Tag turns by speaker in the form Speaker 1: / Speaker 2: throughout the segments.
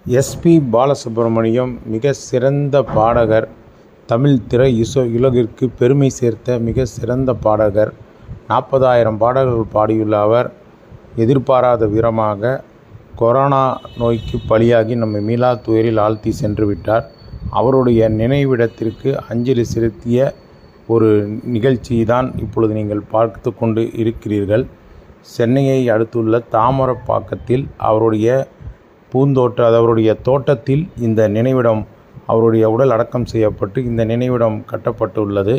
Speaker 1: SP Balasubramaniam மிக சிறந்த பாடகர். தமிழ் திரை உலகிற்கு பெருமை சேர்த்த மிக சிறந்த பாடகர். 40,000 பாடல்கள் பாடியுள்ள அவர் எதிர்பாராத விதமாக கொரோனா நோய்க்கு பலியாகி நம்மை மீளா துயரில் ஆழ்த்தி சென்று விட்டார். அவருடைய நினைவிடத்திற்கு அஞ்சலி செலுத்திய ஒரு நிகழ்ச்சி தான் இப்பொழுது நீங்கள் பார்த்து கொண்டு இருக்கிறீர்கள். சென்னையை அடுத்துள்ள தாமரப்பாக்கத்தில் அவருடைய அவருடைய தோட்டத்தில் இந்த நினைவிடம், அவருடைய உடல் அடக்கம் செய்யப்பட்டு இந்த நினைவிடம் கட்டப்பட்டுள்ளது.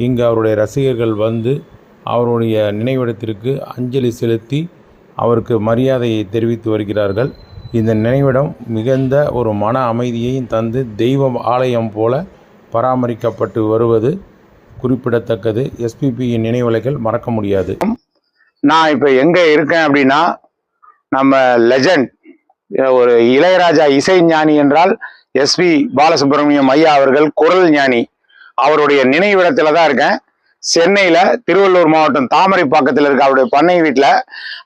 Speaker 1: இங்கு அவருடைய ரசிகர்கள் வந்து அவருடைய நினைவிடத்திற்கு அஞ்சலி செலுத்தி அவருக்கு மரியாதையை தெரிவித்து வருகிறார்கள். இந்த நினைவிடம் மிகுந்த ஒரு மன அமைதியையும் தந்து தெய்வ ஆலயம் போல பராமரிக்கப்பட்டு வருவது குறிப்பிடத்தக்கது. எஸ்பிபியின் நினைவலைகள் மறக்க முடியாது.
Speaker 2: நான் இப்போ எங்கே இருக்கேன் அப்படின்னா, நம்ம லெஜண்ட் ஒரு இளையராஜா இசை ஞானி என்றால் எஸ்பி பாலசுப்ரமணியம் ஐயா அவர்கள் குரல் ஞானி. அவருடைய நினைவிடத்துல தான் இருக்கேன். சென்னையில திருவள்ளூர் மாவட்டம் தாமரைப்பாக்கத்தில் இருக்க அவருடைய பண்ணை வீட்டில்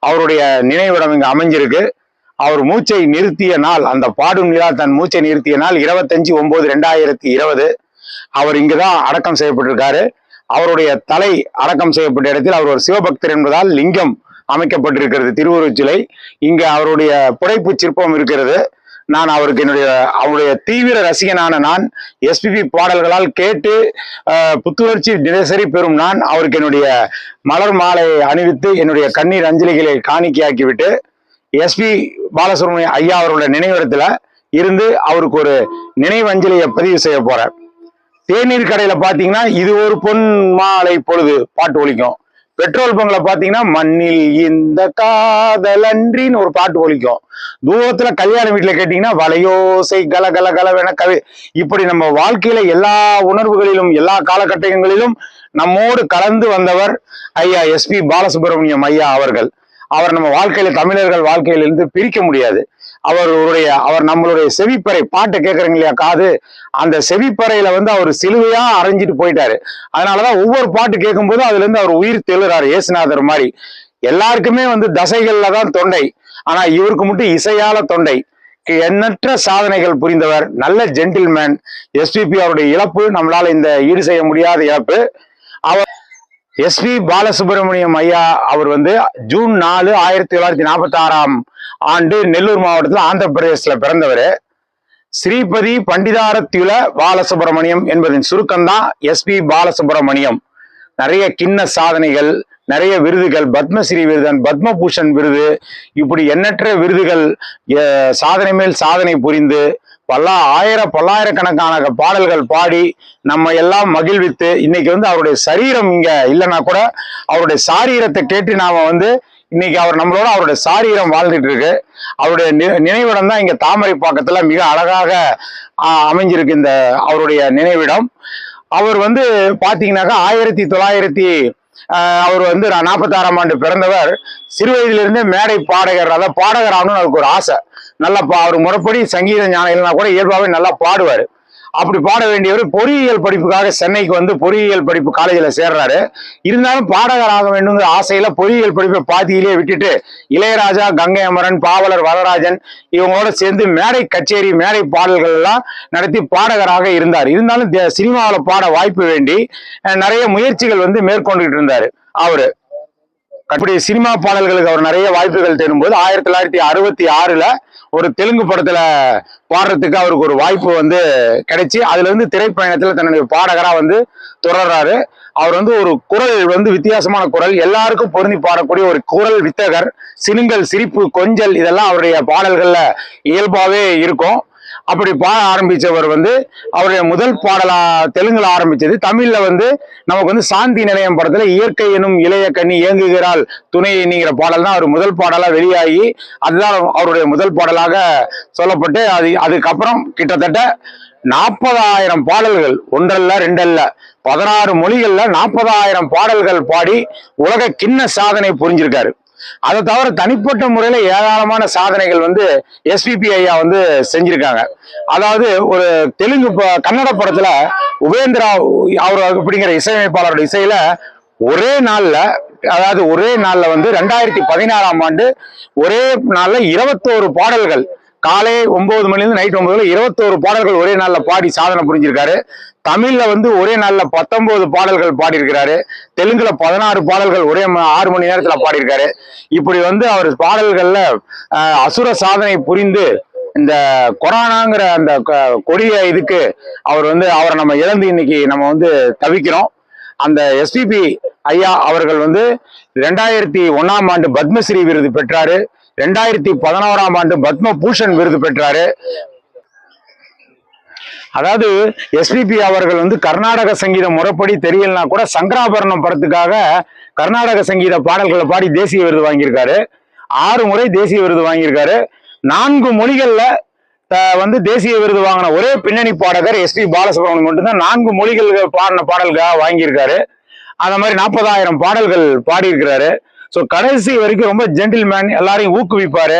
Speaker 2: அவருடைய நினைவிடம் இங்கே அமைஞ்சிருக்கு. அவர் மூச்சை நிறுத்திய நாள், அந்த பாடும் நிலா தன் மூச்சை நிறுத்திய நாள் 25/9/2020. அவர் இங்குதான் அடக்கம் செய்யப்பட்டிருக்காரு. அவருடைய தலை அடக்கம் செய்யப்பட்ட இடத்தில் அவர் ஒரு சிவபக்தர் என்பதால் லிங்கம் அமைக்கப்பட்டிருக்கிறது, திருவுருவச் சிலை. இங்கு அவருடைய புடைப்பு சிற்பம் இருக்கிறது. நான் அவருடைய தீவிர ரசிகனான நான், எஸ்பிபி பாடல்களால் கேட்டு புத்துணர்ச்சி தினசரி பெறும் நான், அவருக்கு என்னுடைய மலர் மாலையை அணிவித்து என்னுடைய கண்ணீர் அஞ்சலிகளை காணிக்கையாக்கிவிட்டு எஸ்பி பாலசுப்ரமணியம் ஐயா அவருடைய நினைவிடத்துல இருந்து அவருக்கு ஒரு நினைவு அஞ்சலியை பதிவு செய்ய போறேன். தேநீர் கடையில பாத்தீங்கன்னா இது ஒரு பொன் மாலை பொழுது பாட்டு ஒலிக்கும். பெட்ரோல் பங்க்ல பாத்தீங்கன்னா மண்ணில் இந்த காதலன்றின்னு ஒரு பாட்டு ஒலிக்கும். தூரத்துல கல்யாண வீட்டுல கேட்டீங்கன்னா வளையோசை கல கல கலவென கவி. இப்படி நம்ம வாழ்க்கையில எல்லா உணர்வுகளிலும் எல்லா காலகட்டங்களிலும் நம்மோடு கலந்து வந்தவர் ஐயா எஸ்பி பாலசுப்ரமணியம் ஐயா அவர்கள். அவர் நம்ம வாழ்க்கையில, தமிழர்கள் வாழ்க்கையிலிருந்து பிரிக்க முடியாது. அவர் நம்மளுடைய செவிப்பறை பாட்டை கேட்கறீங்க இல்லையா, காது, அந்த செவிப்பறையில வந்து அவர் சிலுவையா அரைஞ்சிட்டு போயிட்டாரு. அதனாலதான் ஒவ்வொரு பாட்டு கேட்கும் போதும் அதுல இருந்து அவர் உயிர் தெழுறாரு, இயேசுநாதர் மாதிரி. எல்லாருக்குமே வந்து தசைகள்ல தான் தொண்டை, ஆனா இவருக்கு மட்டும் இசையால தொண்டை. எண்ணற்ற சாதனைகள் புரிந்தவர், நல்ல ஜென்டில்மேன். எஸ்பிபி அவருடைய இழப்பு நம்மளால இந்த ஈடு செய்ய முடியாத இழப்பு. அவர் எஸ்பி பாலசுப்ரமணியம் ஐயா அவர் வந்து ஜூன் 4, 1946 ஆண்டு நெல்லூர் மாவட்டத்தில் ஆந்திர பிரதேசத்துல பிறந்தவர். ஸ்ரீபதி பண்டிதாரத்யுல பாலசுப்ரமணியம் என்பதன் சுருக்கம்தான் எஸ்பி பாலசுப்ரமணியம். நிறைய கிண்ண சாதனைகள், நிறைய விருதுகள், பத்மஸ்ரீ விருதன், பத்மபூஷன் விருது, இப்படி எண்ணற்ற விருதுகள், சாதனை மேல் சாதனை புரிந்து பல்லாயிரக்கணக்கான பாடல்கள் பாடி நம்ம எல்லாம் மகிழ்வித்து, இன்னைக்கு வந்து அவருடைய சரீரம் இங்க இல்லைன்னா கூட அவருடைய சாரீரத்தை கேட்டு நாம வந்து இன்னைக்கு நம்மளோட அவருடைய சாரீரம் வாழ்ந்துட்டு இருக்கு. அவருடைய நினைவிடம் தான் இங்க தாமரைப்பாக்கத்துல மிக அழகாக அமைஞ்சிருக்கு இந்த அவருடைய நினைவிடம். அவர் வந்து பாத்தீங்கன்னாக்கா அவர் வந்து 46ஆம் ஆண்டு பிறந்தவர். சிறு வயதிலிருந்தே மேடை பாடகர், அதாவது பாடகர் ஆகணும்னு அவருக்கு ஒரு ஆசை. நல்லா அவர் முறைப்படி சங்கீத ஞானம் இல்லைனா கூட இயல்பாகவே நல்லா பாடுவார். அப்படி பாட வேண்டியவர் பொறியியல் படிப்புக்காக சென்னைக்கு வந்து பொறியியல் படிப்பு காலேஜில் சேர்றாரு. இருந்தாலும் பாடகர் ஆக வேண்டுங்கிற ஆசையில பொறியியல் படிப்பை பாதியிலேயே விட்டுட்டு இளையராஜா, கங்கை அமரன், பாவலர் வரராஜன் இவங்களோட சேர்ந்து மேடை கச்சேரி, மேடை பாடல்கள் எல்லாம் நடத்தி பாடகராக இருந்தார். இருந்தாலும் சினிமாவில் பாட வாய்ப்பு வேண்டி நிறைய முயற்சிகள் வந்து மேற்கொண்டுகிட்டு இருந்தாரு அவரு. அப்படி சினிமா பாடல்களுக்கு அவர் நிறைய வாய்ப்புகள் தேடும்போது 1966 ஒரு தெலுங்கு படத்துல பாடுறதுக்கு அவருக்கு ஒரு வாய்ப்பு வந்து கிடைச்சி, அதுல இருந்து திரைப்பயணத்துல தன்னுடைய பாடகரா வந்து தொடர்றாரு. அவர் வந்து ஒரு குரல் வந்து வித்தியாசமான குரல், எல்லாருக்கும் பொருந்தி பாடக்கூடிய ஒரு குரல் வித்தகர். சினுங்கல், சிரிப்பு, கொஞ்சல் இதெல்லாம் அவருடைய பாடல்கள்ல இயல்பாவே இருக்கும். அப்படி பாட ஆரம்பிச்சவர் வந்து அவருடைய முதல் பாடலா தெலுங்குல ஆரம்பிச்சது. தமிழ்ல வந்து நமக்கு வந்து சாந்தி நிலையம் படத்துல இயற்கை எனும் இளைய கண்ணி ஏங்குகிறாள் துணைங்கிற பாடல் தான் அவர் முதல் பாடலா வெளியாகி, அதுதான் அவருடைய முதல் பாடலாக சொல்லப்பட்டு அதுக்கப்புறம் கிட்டத்தட்ட 40,000 பாடல்கள், ஒன்றல்ல ரெண்டல்ல 16 மொழிகள்ல 40,000 பாடல்கள் பாடி உலக கிண்ண சாதனை புரிஞ்சிருக்காரு. அதை தவிர தனிப்பட்ட முறையில ஏராளமான சாதனைகள் வந்து எஸ்பிபி ஐயா வந்து செஞ்சிருக்காங்க. அதாவது ஒரு கன்னட படத்துல உபேந்திரா அவர் அப்படிங்கிற இசையமைப்பாளருடைய இசையில ஒரே நாள்ல வந்து 2016ஆம் ஆண்டு ஒரே நாள்ல 21 பாடல்கள் காலை 9 மணிலேருந்து நைட் 9 மணி 21 பாடல்கள் ஒரே நாள்ல பாடி சாதனை புரிஞ்சிருக்காரு. தமிழ்ல வந்து ஒரே நாள்ல 19 பாடல்கள் பாடியிருக்கிறாரு. தெலுங்குல 16 பாடல்கள் ஒரே 6 மணி நேரத்துல பாடியிருக்காரு. இப்படி வந்து அவர் பாடல்கள்ல அசுர சாதனை புரிந்து இந்த கொரோனாங்கிற அந்த கொடிய இதுக்கு அவர் வந்து அவரை நம்ம இழந்து இன்னைக்கு நம்ம வந்து தவிக்கிறோம். அந்த எஸ்பிபி ஐயா அவர்கள் வந்து 2001ஆம் ஆண்டு பத்மஸ்ரீ விருது பெற்றாரு. 2011ஆம் ஆண்டு பத்ம பூஷன் விருது பெற்றாரு. அதாவது எஸ்பிபி அவர்கள் வந்து கர்நாடக சங்கீத முறைப்படி தெரியலனா கூட சங்கராபரணம் படத்துக்காக கர்நாடக சங்கீத பாடல்களை பாடி தேசிய விருது வாங்கியிருக்காரு. 6 முறை தேசிய விருது வாங்கியிருக்காரு. 4 மொழிகள்ல வந்து தேசிய விருது வாங்கின ஒரே பின்னணி பாடகர் எஸ்பி பாலசுப்ரமணியம் மட்டும்தான் 4 மொழிகள் பாடின பாடல்காக வாங்கியிருக்காரு. அந்த மாதிரி 40,000 பாடல்கள் பாடியிருக்கிறாரு. ஸோ கடைசி வரைக்கும் ரொம்ப ஜென்டில்மேன், எல்லாரையும் ஊக்குவிப்பாரு.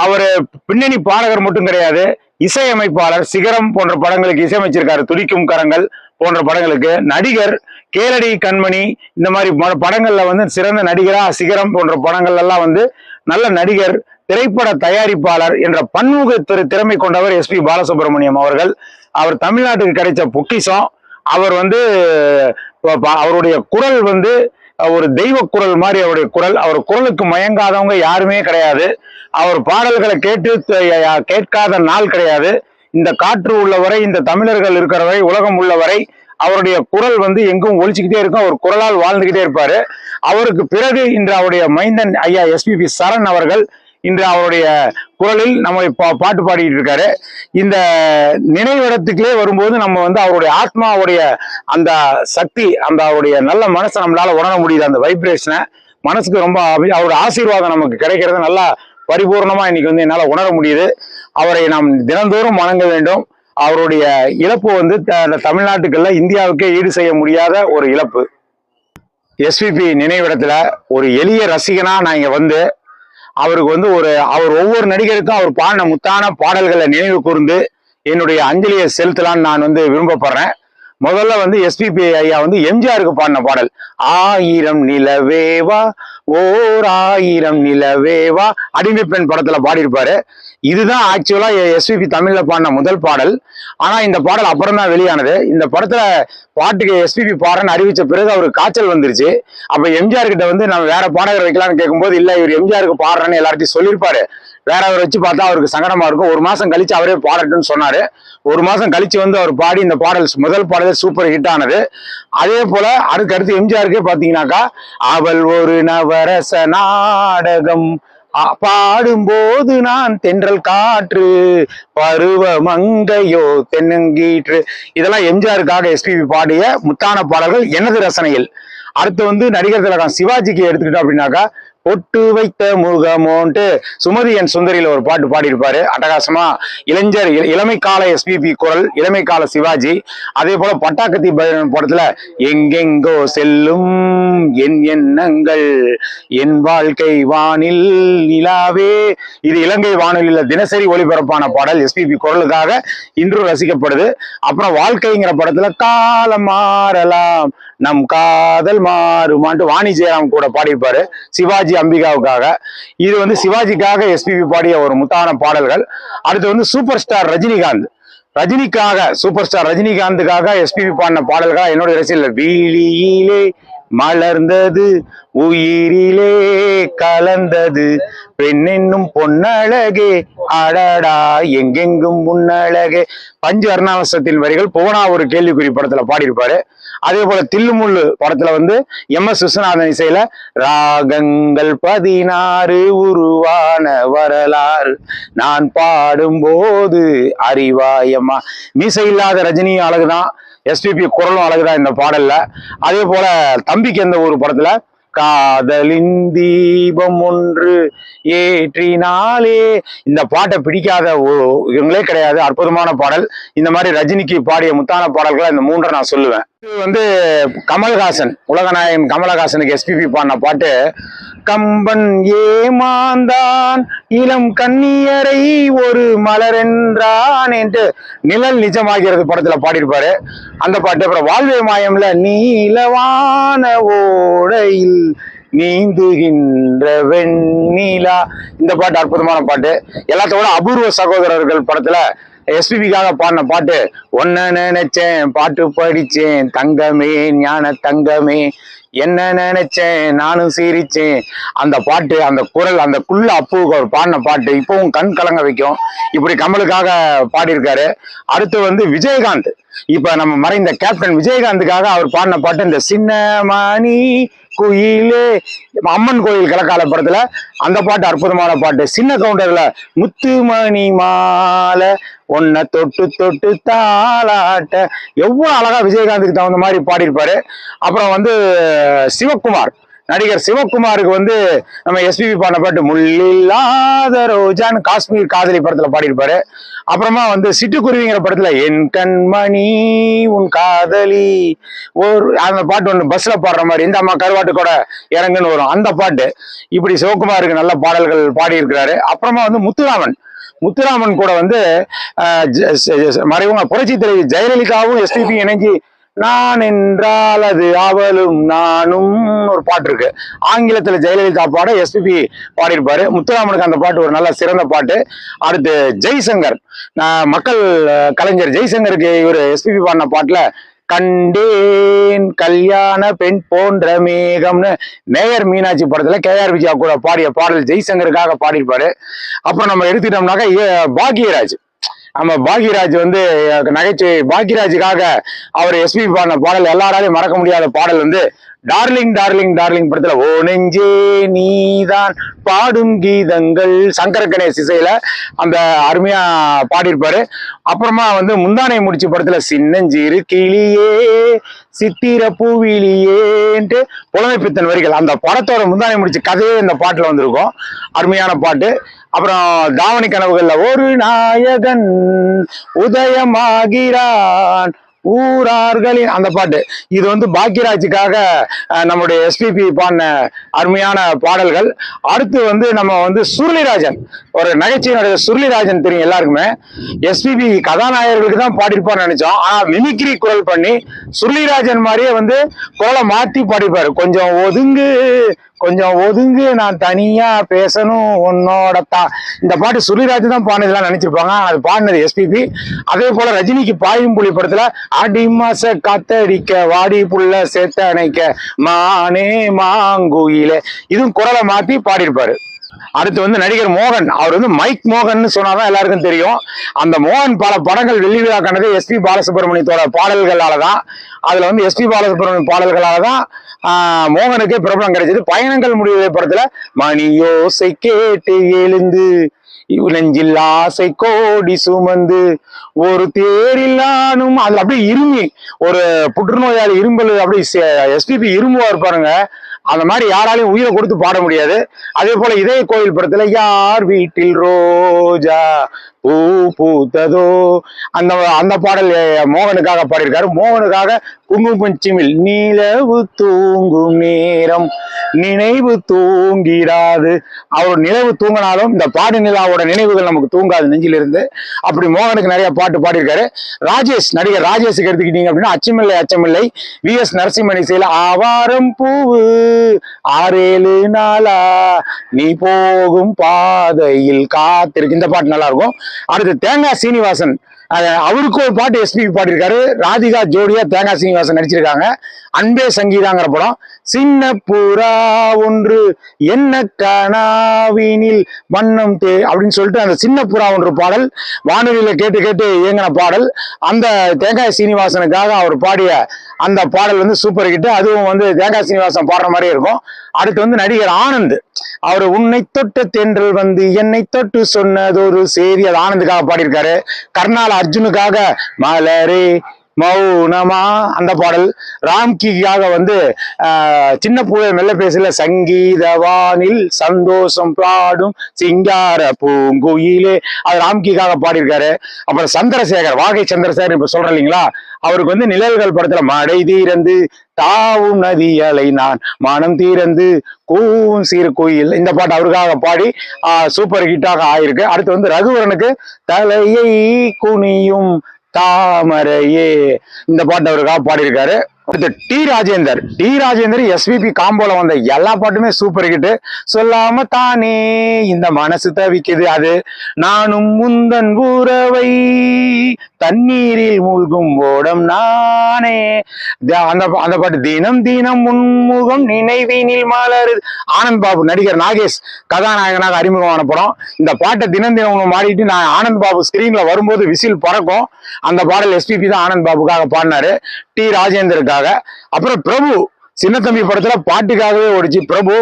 Speaker 2: அவர் பின்னணி பாடகர் மட்டும் கிடையாது, இசையமைப்பாளர். சிகரம் போன்ற படங்களுக்கு இசையமைச்சிருக்காரு. துடிக்கும் கரங்கள் போன்ற படங்களுக்கு. நடிகர், கேளடி கண்மணி இந்த மாதிரி படங்கள்ல வந்து சிறந்த நடிகரா, சிகரம் போன்ற படங்கள் எல்லாம் வந்து நல்ல நடிகர், திரைப்பட தயாரிப்பாளர் என்ற பன்முக திறமை கொண்டவர் எஸ்பி பாலசுப்ரமணியம் அவர்கள். அவர் தமிழ்நாட்டுக்கு கிடைச்ச பொக்கிஷம். அவர் வந்து அவருடைய குரல் வந்து ஒரு தெய்வ குரல் மாதிரி அவருடைய குரல். அவர் குரலுக்கு மயங்காதவங்க யாருமே கிடையாது. அவர் பாடல்களை கேட்காத நாள் கிடையாது. இந்த காற்று உள்ளவரை, இந்த தமிழர்கள் இருக்கிற வரை, உலகம் உள்ளவரை அவருடைய குரல் வந்து எங்கும் ஒழிச்சுக்கிட்டே இருக்கும். அவர் குரலால் வாழ்ந்துகிட்டே இருப்பாரு. அவருக்கு பிறகு இன்று அவருடைய மைந்தன் ஐயா எஸ்பிபி சரண் அவர்கள் இன்று அவருடைய குரலில் நம்ம பாட்டு பாடிட்டு இருக்காரு. இந்த நினைவிடத்துக்குள்ளே வரும்போது நம்ம வந்து அவருடைய ஆத்மாவுடைய அந்த சக்தி, அந்த அவருடைய நல்ல மனசை நம்மளால உணர முடியுது. அந்த வைப்ரேஷனை மனசுக்கு ரொம்ப அவருடைய ஆசீர்வாதம் நமக்கு கிடைக்கிறது நல்லா பரிபூர்ணமா இன்னைக்கு வந்து என்னால உணர முடியுது. அவரை நாம் தினந்தோறும் வணங்க வேண்டும். அவருடைய இழப்பு வந்து தமிழ்நாட்டுக்குள்ள இந்தியாவுக்கே ஈடு செய்ய முடியாத ஒரு இழப்பு. எஸ்பிபி நினைவிடத்துல ஒரு எளிய ரசிகனா நான் இங்க வந்து அவருக்கு வந்து அவர் ஒவ்வொரு நடிகருக்கும் அவர் பாடின முத்தான பாடல்களை நினைவு கூர்ந்து என்னுடைய அஞ்சலியை செலுத்தலான்னு நான் வந்து விரும்பப்படுறேன். முதல்ல வந்து எஸ்பிபி ஐயா வந்து எம்ஜிஆருக்கு பாடின பாடல் 1000 நிலவேவா ஓர் 1000 நிலவேவா அடிமை பெண் படத்துல பாடியிருப்பாரு. இதுதான் ஆக்சுவலா எஸ்பிபி தமிழ்ல பாடின முதல் பாடல். ஆனா இந்த பாடல் அப்புறம் தான் வெளியானது. இந்த படத்துல பாட்டுக்கு எஸ்பிபி பாடுறன்னு அறிவிச்ச பிறகு அவருக்கு காய்ச்சல் வந்துருச்சு. அப்ப எம்ஜிஆர் கிட்ட வந்து நம்ம வேற பாடகர் வைக்கலாம்னு கேட்கும்போது இல்ல இவர் எம்ஜிஆருக்கு பாடுறேன்னு எல்லார்ட்டையும் சொல்லியிருப்பாரு. வேற அவர் வச்சு பார்த்தா அவருக்கு சங்கடமா இருக்கும். 1 மாசம் கழிச்சு அவரே பாடட்டும்னு சொன்னாரு. 1 மாசம் கழிச்சு வந்து அவர் பாடி இந்த பாடல் முதல் பாடல் சூப்பர் ஹிட் ஆனது. அதே போல அதுக்கடுத்து எம்ஜிஆருக்கே பாத்தீங்கன்னாக்கா அவள் ஒரு நவரச நாடகம் பாடும்போது நான் தென்றல் காற்று பருவ மங்கையோ தென்னங்கீற்று இதெல்லாம் எம்ஜிஆருக்காக எஸ்பிபி பாடிய முத்தான பாடல்கள் எனது ரசனையில். அடுத்து வந்து நடிகர் திலகம் சிவாஜிக்கு எடுத்துக்கிட்டோம் அப்படின்னாக்கா பொட்டு வைத்த முகமோன்ட்டு சுமதி என் சுந்தரியில ஒரு பாட்டு பாடியிருப்பாரு. அட்டகாசமா இளைஞர் இளமை கால எஸ்பிபி குரல், இளமை கால சிவாஜி. அதே போல பட்டாக்கத்தி படத்துல எங்கெங்கோ செல்லும் என் எண்ணங்கள் என் வாழ்க்கை வானில் நிலாவே, இது இலங்கை வானொலியில தினசரி ஒளிபரப்பான பாடல் எஸ்பிபி குரலுக்காக இன்றும் ரசிக்கப்படுது. அப்புறம் வாழ்க்கைங்கிற படத்துல காலம் மாறலாம் நம் காதல் மாறுமான்ட்டு வாணி ஜெயராம் கூட பாடியிருப்பாரு சிவாஜி அம்பிகாவுக்காக. இது வந்து சிவாஜிக்காக எஸ்பிபி பாடிய ஒரு முத்தான பாடல்கள். அடுத்து வந்து சூப்பர் ஸ்டார் சூப்பர் ஸ்டார் ரஜினிகாந்துக்காக எஸ்பிபி பாடின பாடல்கள் என்னோட ரசிகர்கள். வீழியிலே மலர்ந்தது உயிரிலே கலந்தது பெண் என்னும் பொன்னழகே அடடா எங்கெங்கும் முன்னழகே. பஞ்சு அருணாவசத்தின் வரிகள் புவனா ஒரு கேள்விக்குறி படத்துல பாடியிருப்பாரு. அதே போல தில்லுமுள்ளு படத்துல வந்து MS விஸ்வநாதன் இசையில ராகங்கள் 16 உருவான வரலாறு நான் பாடும்போது அறிவாயம்மா. மீசை இல்லாத ரஜினியும் அழகுதான், எஸ்பிபி குரலும் அழகுதான் இந்த பாடல்ல. அதே போல தம்பிக்கு எந்த ஒரு படத்துல காதலின் தீபம் ஒன்று ஏற்றினாலே, இந்த பாட்டை பிடிக்காத இவங்களே கிடையாது. அற்புதமான பாடல். இந்த மாதிரி ரஜினிக்கு பாடிய முத்தான பாடல்களை இந்த 3 நான் சொல்லுவேன். இது வந்து கமல்ஹாசன், உலகநாயகன் கமலஹாசனுக்கு எஸ்பிபி பாடின பாட்டு கம்பன் ஏமாந்தான் இளம் கண்ணியரை ஒரு மலர் என்றான் என்று நிழல் நிஜமாகிறது படத்துல பாடியிருப்பாரு அந்த பாட்டு. அப்புறம் வாழ்வே மாயம்ல நீலவான ஓடையில் நீந்துகின்ற வெண்ணிலா. இந்த பாட்டு அற்புதமான பாட்டு. எல்லாத்தோட அபூர்வ சகோதரர்கள் படத்துல எஸ்பிபிக்காக பாடின பாட்டு. ஒன்ன நினைச்சேன் பாட்டு படிச்சேன் தங்கமே ஞான தங்கமே, என்ன நினைச்சேன் நானும் சிரிச்சேன். அந்த பாட்டு, அந்த குரல், அந்த குள்ள அப்புவுக்கு அவர் பாடின பாட்டு இப்பவும் கண் கலங்க வைக்கும். இப்படி கமலுக்காக பாடியிருக்காரு. அடுத்து வந்து விஜயகாந்த், இப்ப நம்ம மறைந்த கேப்டன் விஜயகாந்துக்காக அவர் பாடின பாட்டு இந்த சின்ன மணி குயிலே, அம்மன் கோயில் கலக்கால படத்துல அந்த பாட்டு அற்புதமான பாட்டு. சின்ன கவுண்டர்ல முத்துமணி மாலை உன்னை தொட்டு தொட்டு தாளாட்ட, எவ்வளவு அழகா விஜயகாந்துக்கு தகுந்த மாதிரி பாடியிருப்பாரு. அப்புறம் வந்து சிவகுமார், நடிகர் சிவகுமாருக்கு வந்து நம்ம எஸ்பிபி பாடின பாட்டு முள்ளில்லாத ரோஜான்னு காஷ்மீர் காதலி படத்துல பாடியிருப்பாரு. அப்புறமா வந்து சிட்டுக்குருவிங்கிற படத்துல என் கண்மணி உன் காதலி ஒரு அந்த பாட்டு ஒன்று பஸ்ல பாடுற மாதிரி, இந்த அம்மா கருவாட்டு கூட இறங்குன்னு வரும் அந்த பாட்டு. இப்படி சிவகுமாருக்கு நல்ல பாடல்கள் பாடியிருக்கிறாரு. அப்புறமா வந்து முத்துராமன் கூட வந்து மறைவங்க புரட்சி தலைவி ஜெயலலிதாவும் எஸ்பிபி இணைஞ்சு நான் என்றால் அது அவளும் நானும் ஒரு பாட்டு இருக்கு. ஆங்கிலத்துல ஜெயலலிதா பாட எஸ்பிபி பாடியிருப்பாரு. முத்துராமனுக்கு அந்த பாட்டு ஒரு நல்ல சிறந்த பாட்டு. அடுத்து ஜெய்சங்கர், மக்கள் கலைஞர் ஜெய்சங்கருக்கு இவர் எஸ்பிபி பாடின பாட்டுல கண்டேன் கல்யாண பெண் போன்ற மேகம்னு மேயர் மீனாட்சி படத்துல கேஆர் விஜயா கூட பாடிய பாடல் ஜெய்சங்கருக்காக பாடியிருப்பாரு. அப்புறம் நம்ம எடுத்துக்கிட்டோம்னாக்கா பாக்யராஜ், நம்ம பாக்யராஜ் வந்து நகைச்சுவை பாக்யராஜுக்காக அவர் எஸ்பிபி பாடின பாடல் எல்லாராலையும் மறக்க முடியாத பாடல் வந்து டார்லிங் டார்லிங் டார்லிங் படத்துல ஓ நெஞ்சே நீதான் பாடும் கீதங்கள், சங்கர கணேஷ் இசையில அந்த அருமையா பாடியிருப்பாரு. அப்புறமா வந்து முந்தானை முடிச்சு படத்துல சின்னஞ்சிறு கிளியே சித்திர பூவிலியேன்ட்டு புலமைப்பித்தன் வரிகள், அந்த படத்தோட முந்தானை முடிச்சு கதையே இந்த பாட்டுல வந்திருக்கும். அருமையான பாட்டு. அப்புறம் தாவணி கனவுகள்ல ஒரு நாயகன் உதயமாகிறான் ஊரார்களின் அந்த பாட்டு, இது வந்து பாக்யராஜுக்காக நம்முடைய எஸ்பிபி பாடின அருமையான பாடல்கள். அடுத்து வந்து நம்ம வந்து சுருளிராஜன், ஒரு நகைச்சுவை சுருளிராஜன் தெரியும் எல்லாருக்குமே. எஸ்பிபி கதாநாயகர்களுக்கு தான் பாடியிருப்பான்னு நினைச்சோம். ஆனா மிமிக்ரி குரல் பண்ணி சுருளிராஜன் மாதிரியே வந்து குரலை மாத்தி பாடிப்பாரு. கொஞ்சம் ஒதுங்கு கொஞ்சம் ஒதுங்கு நான் தனியா பேசணும் உன்னோட தான், இந்த பாட்டு சுருளிராஜ் தான் பாடினதுலாம் நினைச்சிருப்பாங்க. அது பாடினது எஸ்பிபி. அதே போல ரஜினிக்கு பாயும் புலி படத்துல ஆடி மாச காத்தடிக்க வாடி புள்ள சேத்த அணைக்க மானே மாங்குயிலே, இதுவும் குரலை மாத்தி பாடியிருப்பாரு. அடுத்து வந்து நடிகர் மோகன், அவர் வந்து மைக் மோகன் சொன்னாதான் எல்லாருக்கும் தெரியும். அந்த மோகன் பல படங்கள் வெள்ளி விழா கண்டது எஸ்பி பாலசுப்ரமணியத்தோட பாடல்களாலதான். அதுல வந்து எஸ்பி பாலசுப்ரமணியம் பாடல்களாலதான் மோகனுக்கு பிரபலம் கிடைச்சது. பயணங்கள் முடிவு படத்துல மணியோசை கேட்டு எழுந்து நெஞ்சில் ஆசை கோடி சுமந்து ஒரு தேரில்லானும், அதுல அப்படியே இருமி ஒரு புற்றுநோயாளி இரும்பல் அப்படி எஸ்பிபி இரும்புவா இருப்பாருங்க. அந்த மாதிரி யாராலையும் உயிரை கொடுத்து பாட முடியாது. அதே போல இதய கோயில் படத்துல யார் வீட்டில் ரோஜா பூ பூத்ததோ அந்த அந்த பாடல் மோகனுக்காக பாடியிருக்காரு. மோகனுக்காக குங்குமச்சிமில் நிலவு தூங்கும் நேரம் நினைவு தூங்கிடாது, அவர் நினைவு தூங்கினாலும் இந்த பாடு நிலாவோட நினைவுகள் நமக்கு தூங்காது நெஞ்சிலிருந்து. அப்படி மோகனுக்கு நிறைய பாட்டு பாடியிருக்காரு. ராஜேஷ், நடிகர் ராஜேஷுக்கு எடுத்துக்கிட்டீங்க அப்படின்னா அச்சமில்லை அச்சமில்லை VS நரசிம்மன் இசையில ஆவாரம் பூவு 6-7 நாளா நீ போகும் பாதையில் காத்திருக்கு, இந்த பாட்டு நல்லா இருக்கும். அடுத்து தேங்காய் சீனிவாசன், அவருக்கு ஒரு பாட்டு எஸ்பிபி பாடியிருக்காரு. ராதிகா ஜோடியா தேங்காய் சீனிவாசன் நடிச்சிருக்காங்க. அன்பே சங்கீதாங்கிற படம். சின்ன புறா ஒன்று என்ன கனாவினில் வண்ணம் தே அப்படின்னு சொல்லிட்டு அந்த சின்ன புறா ஒன்று பாடல் வானொலியில கேட்டு கேட்டு இயங்கின பாடல். அந்த தேங்காய் சீனிவாசனுக்காக அவர் பாடிய அந்த பாடல் வந்து சூப்பர் ஹிட். அதுவும் வந்து தேங்காய் சீனிவாசன் பாடுற மாதிரியே இருக்கும். அடுத்து வந்து நடிகர் ஆனந்த், அவர் உன்னை தொட்ட தென்றல் வந்து என்னை தொட்டு சொன்னது ஒரு செய்தி, அது ஆனந்துக்காக பாடியிருக்காரு. கர்நால அர்ஜுனுக்காக மலரே மௌனமா அந்த பாடல். ராம்கிக்காக வந்து சின்ன பூவை மெல்ல பேசல சங்கீதவானில் சந்தோஷம் பாடும் சிங்கார பூங்குயிலே, அது ராம்கிக்காக பாடியிருக்காரு. அப்புறம் சந்திரசேகர், வாகை சந்திரசேகர் இப்ப சொல்றேன் இல்லைங்களா, அவருக்கு வந்து நிழல்கள் படத்துல மடை தீரந்து தாவும் நதி அலை நான் மனம் தீரந்து கூவும் சீர் கோயில், இந்த பாட்டு அவருக்காக பாடி சூப்பர் ஹிட்டாக ஆயிருக்கு. அடுத்து வந்து ரகுவரனுக்கு தலையை குனியும் தாமரையே, இந்த பாட்டு அவருக்காக பாடியிருக்காரு. அடுத்து டி ராஜேந்தர் எஸ்பிபி காம்போல வந்த எல்லா பாட்டுமே சூப்பர் ஹிட். சொல்லாம தானே இந்த மனசு தவிக்குது, அது நானும் முந்தன் உறவை தண்ணீரில் மூழ்கும் ஓடம் நானே, அந்த பாட்டு தினம் தினம் முன்முகம் நினைவினில் மலரு. ஆனந்த் பாபு நடிகர் நாகேஷ் கதாநாயகனாக அறிமுகமான படம். இந்த பாட்டை தினம் தினம் மாறிட்டு நான் ஆனந்த் பாபு ஸ்கிரீன்ல வரும்போது விசில் பறக்கும். அந்த பாடல் எஸ்பிபி தான் ஆனந்த் பாபுக்காக பாடினாரு, டி ராஜேந்தருக்காக. அப்புறம் பிரபு சின்னத்தம்பி படத்துல பாட்டுக்காகவே ஓடிச்சு பிரபு.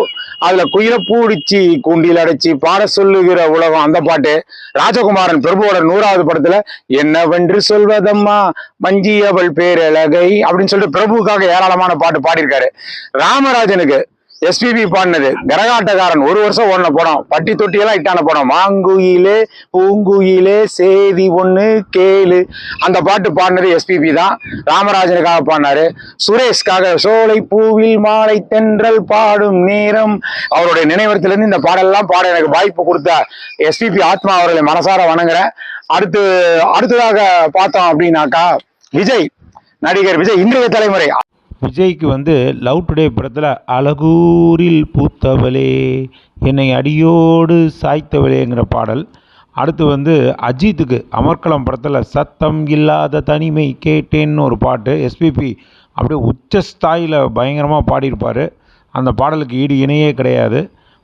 Speaker 2: அதுல குயில பூடிச்சு கூண்டில் அடைச்சி பாட சொல்லுகிற உலகம் அந்த பாட்டு. ராஜகுமாரன் பிரபுவோட 100வது படத்துல என்னவென்று சொல்வதம்மா மஞ்சியவள் பேரழகை அப்படின்னு சொல்லிட்டு பிரபுக்காக ஏராளமான பாட்டு பாடியிருக்காரு. ராமராஜனுக்கு எஸ்பிபி பாடினது கரகாட்டக்காரன் 1 வருஷம் ஓடின படம், பட்டி தொட்டியெல்லாம் இட்டான படம். மாங்குயிலே பூங்குயிலே சேதி ஒண்ணு கேளு, அந்த பாட்டு பாடினது எஸ்பிபி தான், ராமராஜனுக்காக பாடினாரு. சுரேஷ்காக சோலை பூவில் மாலை தென்றல் பாடும் நேரம், அவருடைய நினைவரத்திலிருந்து இந்த பாடலாம் பாட எனக்கு வாய்ப்பு கொடுத்த எஸ்பிபி ஆத்மா அவர்களை மனசார வணங்குறேன். அடுத்ததாக பார்த்தோம் அப்படின்னாக்கா நடிகர் விஜய் இன்றைய தலைமுறை.
Speaker 1: விஜய்க்கு லவ் டுடே படத்தில் அழகூரில் பூத்தவளே என்னை அடியோடு சாய்த்தவளேங்கிற பாடல். அடுத்து அஜித்துக்கு அமர்க்களம் படத்தில் சத்தம் இல்லாத தனிமை கேட்டேன்னு ஒரு பாட்டு. எஸ்பிபி அப்படியே உச்சஸ்தாயில் பயங்கரமாக பாடியிருப்பார். அந்த பாடலுக்கு ஈடு இணையே கிடையாது.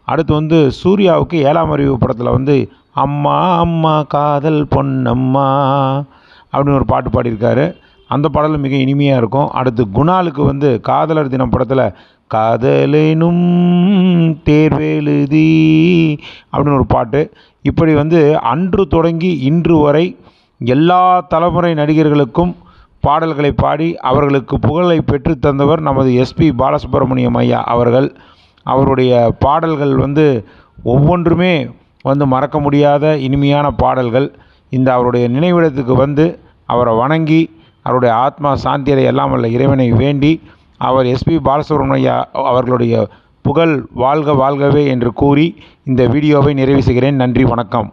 Speaker 1: அடுத்து சூர்யாவுக்கு 7ஆம் அறிவு படத்தில் அம்மா அம்மா காதல் பொன்னம்மா அப்படின்னு ஒரு பாட்டு பாடியிருக்காரு. அந்த பாடலும் மிக இனிமையாக இருக்கும். அடுத்து குணாலுக்கு காதலர் தினம் படத்தில் காதலேனும் தேர்வெழுதி அப்படின்னு ஒரு பாட்டு. இப்படி அன்று தொடங்கி இன்று வரை எல்லா தலைமுறை நடிகர்களுக்கும் பாடல்களை பாடி அவர்களுக்கு புகழை பெற்று தந்தவர் நமது எஸ்பி பாலசுப்ரமணியம் ஐயா அவர்கள். அவருடைய பாடல்கள் ஒவ்வொன்றுமே மறக்க முடியாத இனிமையான பாடல்கள். இந்த அவருடைய நினைவிடத்துக்கு அவரை வணங்கி அவருடைய ஆத்மா சாந்தியதை எல்லாம் வல்ல இறைவனை வேண்டி அவர் எஸ்பி பாலசுப்ரமணியா அவர்களுடைய புகழ் வாழ்க வாழ்கவே என்று கூறி இந்த வீடியோவை நிறைவு செய்கிறேன். நன்றி, வணக்கம்.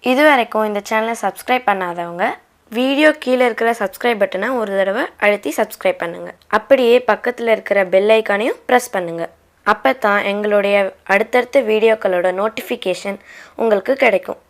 Speaker 3: இதுவரைக்கும் இந்த சேனலை சப்ஸ்கிரைப் பண்ணாதவங்க வீடியோ கீழே இருக்கிற சப்ஸ்கிரைப் பட்டனை ஒரு தடவை அழுத்தி சப்ஸ்கிரைப் பண்ணுங்கள். அப்படியே பக்கத்தில் இருக்கிற பெல் ஐக்கானையும் ப்ரெஸ் பண்ணுங்கள். அப்போ தான் எங்களுடைய அடுத்தடுத்த வீடியோக்களோட நோட்டிஃபிகேஷன் உங்களுக்கு கிடைக்கும்.